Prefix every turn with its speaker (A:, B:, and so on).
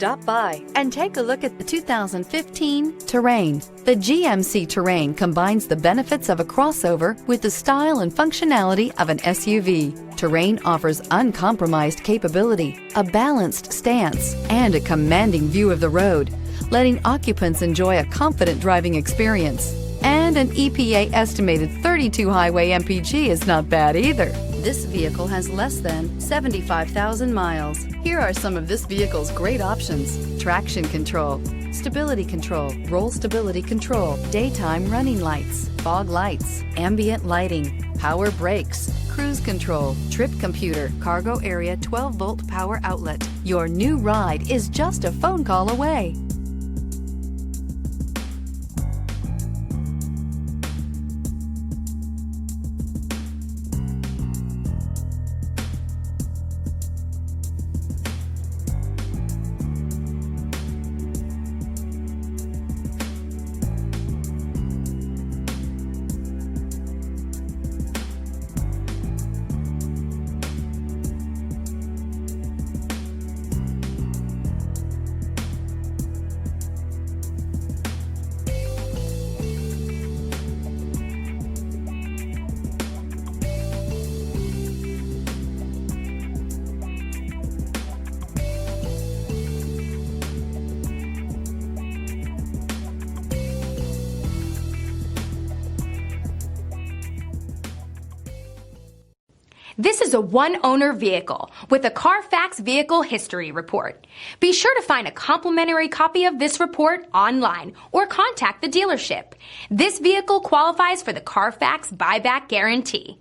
A: Stop by and take a look at the 2015 Terrain. The GMC Terrain combines the benefits of a crossover with the style and functionality of an SUV. Terrain offers uncompromised capability, a balanced stance, and a commanding view of the road, letting occupants enjoy a confident driving experience. And an EPA estimated 32 highway MPG is not bad either. This vehicle has less than 75,000 miles. Here are some of this vehicle's great options: traction control, stability control, roll stability control, daytime running lights, fog lights, ambient lighting, power brakes, cruise control, trip computer, cargo area 12-volt power outlet. Your new ride is just a phone call away.
B: This is a one-owner vehicle with a Carfax Vehicle History Report. Be sure to find a complimentary copy of this report online or contact the dealership. This vehicle qualifies for the Carfax Buyback Guarantee.